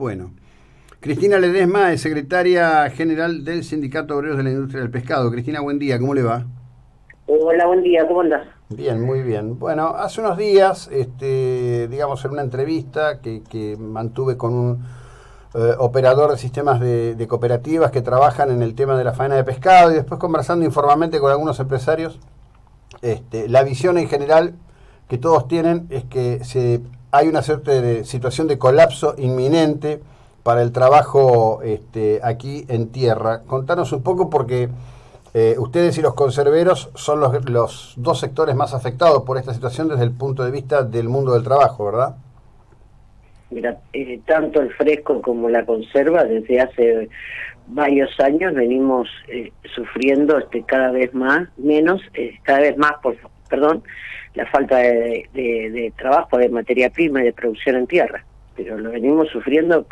Bueno, Cristina Ledesma es secretaria general del Sindicato de Obreros de la Industria del Pescado. Cristina, buen día, ¿cómo le va? Hola, buen día, ¿cómo andás? Bien, muy bien. Bueno, hace unos días, digamos, en una entrevista que mantuve con un operador de sistemas de cooperativas que trabajan en el tema de la faena de pescado y después conversando informalmente con algunos empresarios, la visión en general que todos tienen es que hay una suerte de situación de colapso inminente para el trabajo aquí en tierra. Contanos un poco porque ustedes y los conserveros son los dos sectores más afectados por esta situación desde el punto de vista del mundo del trabajo, ¿verdad? Mira, tanto el fresco como la conserva, desde hace varios años venimos sufriendo cada vez más, menos, cada vez más, perdón, la falta de trabajo, de materia prima y de producción en tierra. Pero lo venimos sufriendo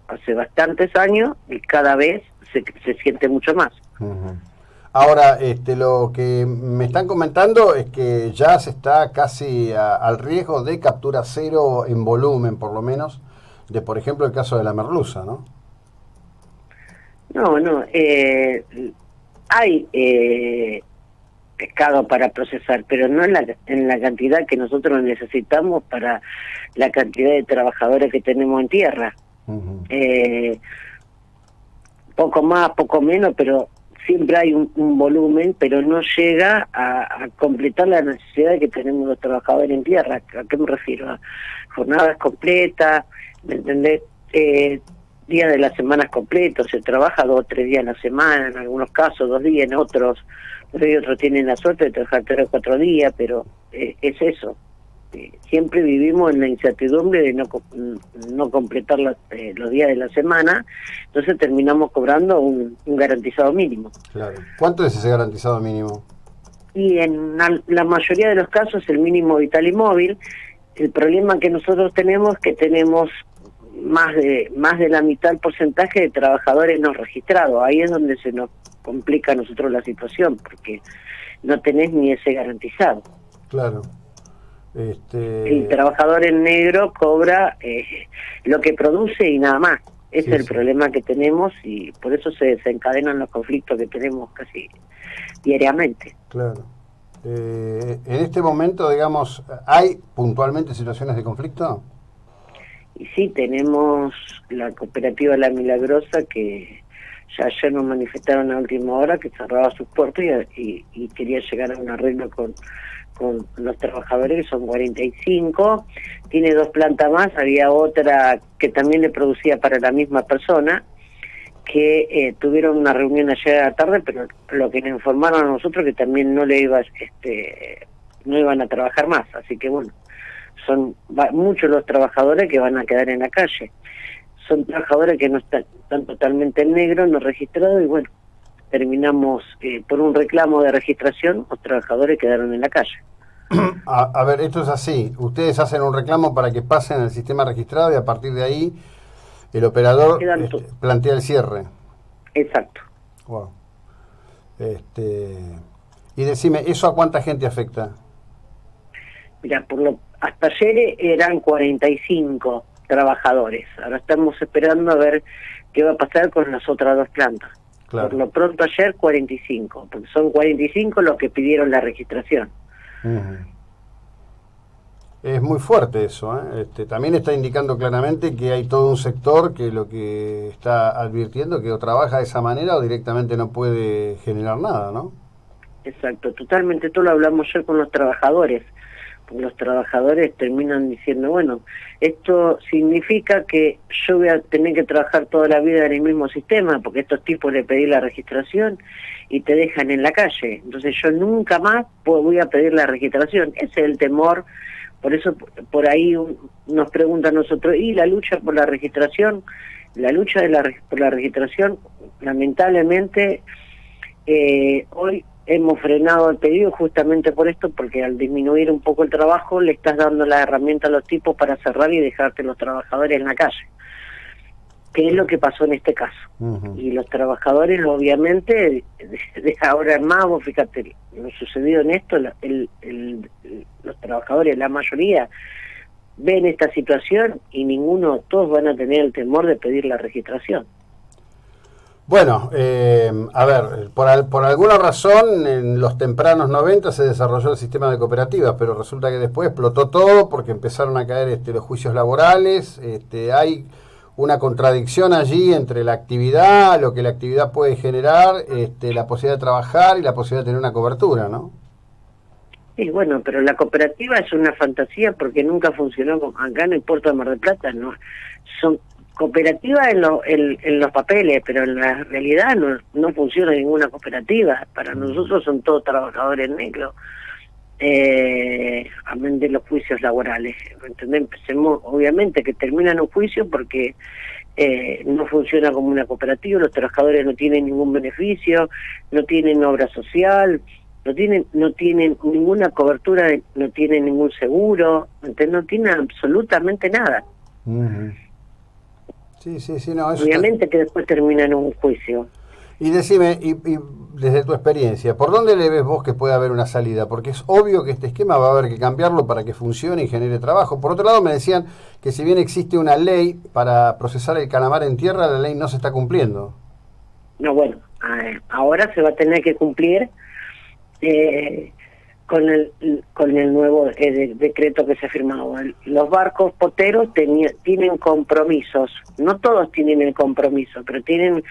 hace bastantes años y cada vez se siente mucho más. Ujú. Ahora, lo que me están comentando es que ya se está casi al riesgo de captura cero en volumen, por lo menos, de, por ejemplo, el caso de la merluza, ¿no? No, no, hay pescado para procesar, pero no en la cantidad que nosotros necesitamos para la cantidad de trabajadores que tenemos en tierra. Ujú. Eh, Poco más, poco menos, pero siempre hay un volumen, pero no llega a completar la necesidad que tenemos los trabajadores en tierra. ¿A qué me refiero? A jornadas completas, ¿me entendés? Días de las semanas completos, se trabaja 2 o 3 días a la semana, en algunos casos 2 días, en otros, pero hay otros tienen la suerte de trabajar 3 o 4 días, pero es eso. Siempre vivimos en la incertidumbre de no completar los días de la semana, entonces terminamos cobrando un garantizado mínimo. Claro. ¿Cuánto es ese garantizado mínimo? Y en la mayoría de los casos el mínimo vital y móvil. El problema que nosotros tenemos es que tenemos más de la mitad del porcentaje de trabajadores no registrados. Ahí es donde se nos complica a nosotros la situación, porque no tenés ni ese garantizado. Claro. El trabajador en negro cobra lo que produce y nada más. Ese Sí, es el sí, problema que tenemos y por eso se desencadenan los conflictos que tenemos casi diariamente. claro. En este momento, digamos, ¿hay puntualmente situaciones de conflicto? Y sí, tenemos la cooperativa La Milagrosa que ya ayer nos manifestaron a última hora que cerraba sus puertos y quería llegar a un arreglo con los trabajadores, que son 45. Tiene 2 plantas más, había otra que también le producía para la misma persona, que tuvieron una reunión ayer a la tarde, pero lo que nos informaron a nosotros que también no iban a trabajar más, así que bueno, son muchos los trabajadores que van a quedar en la calle. Son trabajadores que no están totalmente en negro, no registrados, y bueno, terminamos por un reclamo de registración, los trabajadores quedaron en la calle. A ver, esto es así. Ustedes hacen un reclamo para que pasen al sistema registrado y a partir de ahí el operador Quedan plantea el cierre. exacto. Wow. Este, y decime, ¿eso a cuánta gente afecta? Mira, hasta ayer eran 45 trabajadores. Ahora estamos esperando a ver qué va a pasar con las otras 2 plantas. Por Claro. lo pronto ayer 45, porque son 45 los que pidieron la registración. Ujú. Es muy fuerte eso, ¿eh? También está indicando claramente que hay todo un sector que lo que está advirtiendo que o trabaja de esa manera o directamente no puede generar nada, ¿no? Exacto, totalmente. Todo lo hablamos ayer con los trabajadores. Porque los trabajadores terminan diciendo, bueno, esto significa que yo voy a tener que trabajar toda la vida en el mismo sistema, porque estos tipos le pedí la registración y te dejan en la calle. Entonces yo nunca más voy a pedir la registración. Ese es el temor. Por eso por ahí nos preguntan a nosotros, ¿y la lucha por la registración? La lucha por la registración, lamentablemente, hoy hemos frenado el pedido justamente por esto, porque al disminuir un poco el trabajo le estás dando la herramienta a los tipos para cerrar y dejarte los trabajadores en la calle, que es lo que pasó en este caso. Ujú. Y los trabajadores, obviamente, de ahora en más, vos fíjate, lo sucedido en esto, los trabajadores, la mayoría, ven esta situación y todos van a tener el temor de pedir la registración. Bueno, a ver, por alguna razón en los tempranos 90 se desarrolló el sistema de cooperativas, pero resulta que después explotó todo porque empezaron a caer los juicios laborales. Hay una contradicción allí entre la actividad, lo que la actividad puede generar, la posibilidad de trabajar y la posibilidad de tener una cobertura, ¿no? Sí, bueno, pero la cooperativa es una fantasía porque nunca funcionó acá en el puerto de Mar del Plata, ¿no? Son cooperativas en los papeles, pero en la realidad no funciona ninguna cooperativa. Para nosotros son todos trabajadores negros, amén de los juicios laborales. ¿Entendés? Empecemos, obviamente, que terminan un juicio porque no funciona como una cooperativa, los trabajadores no tienen ningún beneficio, no tienen obra social, no tienen ninguna cobertura, no tienen ningún seguro, ¿entendés? No tienen absolutamente nada. Sí, no, eso obviamente que después termina en un juicio. Y decime, y desde tu experiencia, ¿por dónde le ves vos que puede haber una salida? Porque es obvio que este esquema va a haber que cambiarlo para que funcione y genere trabajo. Por otro lado, me decían que si bien existe una ley para procesar el calamar en tierra, la ley no se está cumpliendo. No, bueno, ahora se va a tener que cumplir con el nuevo decreto que se ha firmado. Los barcos poteros tienen compromisos, no todos tienen el compromiso, pero tienen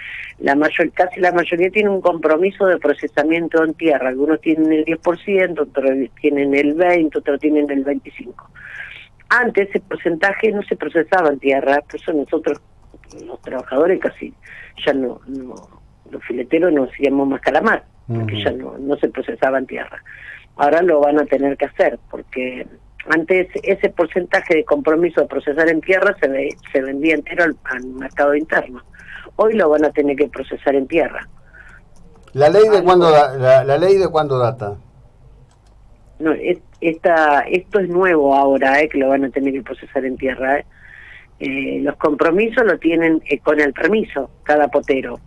casi la mayoría tienen un compromiso de procesamiento en tierra. Algunos tienen el 10%, otros tienen el 20%, otros tienen el 25%. Antes ese porcentaje no se procesaba en tierra, por eso nosotros, los trabajadores, casi ya no los fileteros no hacíamos más calamar, porque ya no se procesaba en tierra. Ahora lo van a tener que hacer, porque antes ese porcentaje de compromiso de procesar en tierra se vendía entero al mercado interno. Hoy lo van a tener que procesar en tierra. ¿La ley de cuándo la ley de cuándo data? No, esto es nuevo ahora, que lo van a tener que procesar en tierra. Los compromisos lo tienen con el permiso, cada potero.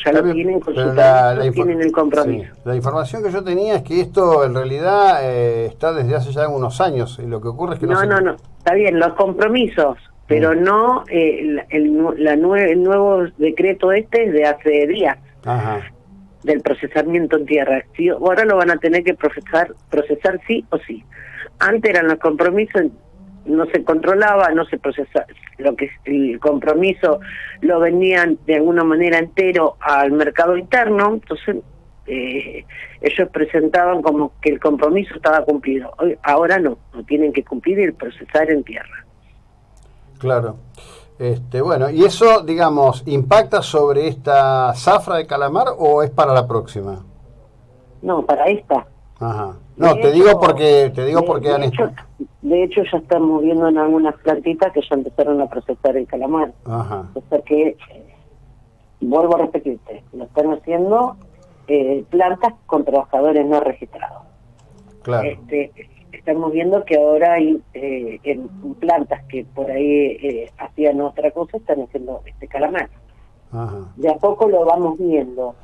Ya lo tienen con su permiso, tienen el compromiso. Sí. La información que yo tenía es que esto en realidad está desde hace ya unos años, y lo que ocurre es que no, está bien, los compromisos, pero no el nuevo decreto es de hace días. Ajá. Del procesamiento en tierra. Ahora lo van a tener que procesar sí o sí. Antes eran los compromisos, no se controlaba, no se procesaba, lo que el compromiso lo vendían de alguna manera entero al mercado interno, entonces ellos presentaban como que el compromiso estaba cumplido. Ahora no tienen que cumplir el procesar en tierra. Claro. Bueno, ¿y eso, digamos, impacta sobre esta zafra de calamar o es para la próxima? No, para esta. Ajá. No, te digo porque de hecho ya estamos viendo en algunas plantitas que ya empezaron a procesar el calamar. Ajá. O sea que, vuelvo a repetirte, lo están haciendo plantas con trabajadores no registrados. Claro. Estamos viendo que ahora hay en plantas que por ahí hacían otra cosa, están haciendo este calamar. Ajá. De a poco lo vamos viendo.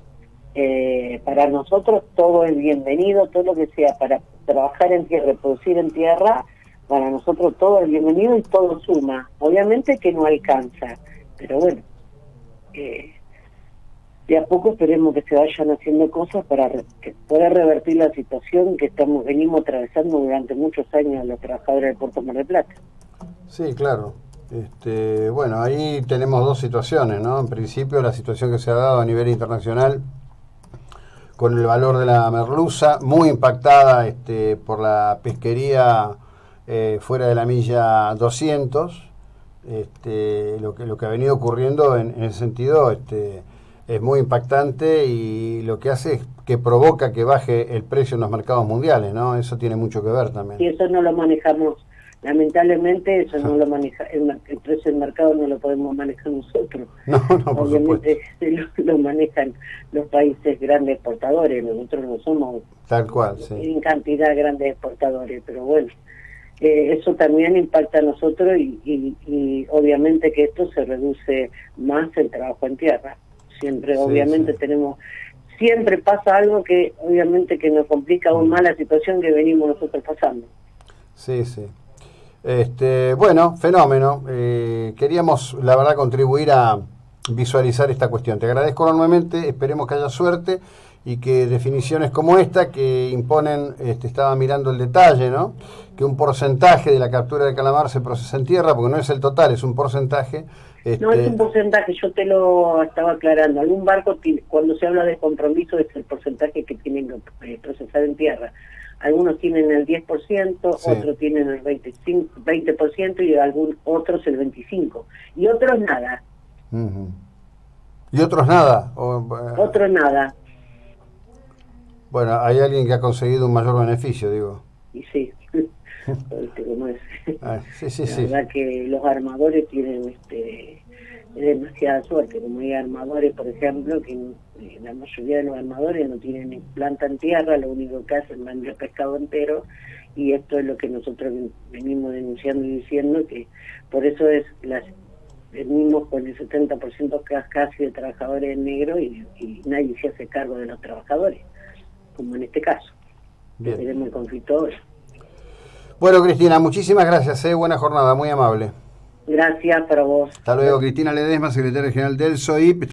Para nosotros todo es bienvenido, todo lo que sea para trabajar en tierra, producir en tierra, para nosotros todo es bienvenido y todo suma. Obviamente que no alcanza, pero bueno, de a poco esperemos que se vayan haciendo cosas para que pueda revertir la situación que venimos atravesando durante muchos años los trabajadores del Puerto Mar del Plata. Sí, claro. Bueno, ahí tenemos dos situaciones, ¿no? En principio la situación que se ha dado a nivel internacional con el valor de la merluza, muy impactada por la pesquería fuera de la milla 200. Lo que ha venido ocurriendo en ese sentido es muy impactante, y lo que hace es que provoca que baje el precio en los mercados mundiales, ¿no? Eso tiene mucho que ver también. Y eso no lo manejamos, lamentablemente, eso no lo maneja, el precio del mercado no lo podemos manejar nosotros. No, por obviamente lo manejan los países grandes exportadores, nosotros no somos tal cual, sí, en cantidad grandes exportadores, pero bueno, eso también impacta a nosotros y obviamente que esto se reduce más el trabajo en tierra. Siempre, obviamente, siempre pasa algo que obviamente que nos complica aún más la situación que venimos nosotros pasando. Sí, sí. Bueno, fenómeno. Queríamos, la verdad, contribuir a visualizar esta cuestión. Te agradezco enormemente, esperemos que haya suerte y que definiciones como esta que imponen, estaba mirando el detalle, ¿no? Que un porcentaje de la captura de calamar se procesa en tierra, porque no es el total, es un porcentaje. No es un porcentaje, yo te lo estaba aclarando. Algún barco, cuando se habla de compromiso, es el porcentaje que tienen que procesar en tierra. Algunos tienen el 10%, sí. Otros tienen el 20% y otros el 25%. Y otros nada. Uh-huh. ¿Y otros nada? Otros nada. Bueno, hay alguien que ha conseguido un mayor beneficio, digo. Y sí, ¿cómo es? Sí. La verdad que los armadores tienen demasiada suerte. Como hay armadores, por ejemplo, que la mayoría de los armadores no tienen ni planta en tierra, lo único que hacen es vender pescado entero, y esto es lo que nosotros venimos denunciando y diciendo, que por eso venimos con el 70% casi de trabajadores en negro y nadie se hace cargo de los trabajadores, como en este caso. Bien. Tenemos el conflicto ahora. Bueno, Cristina, muchísimas gracias, buena jornada, muy amable. Gracias para vos. Hasta luego, Cristina Ledesma, secretaria general del SOIP.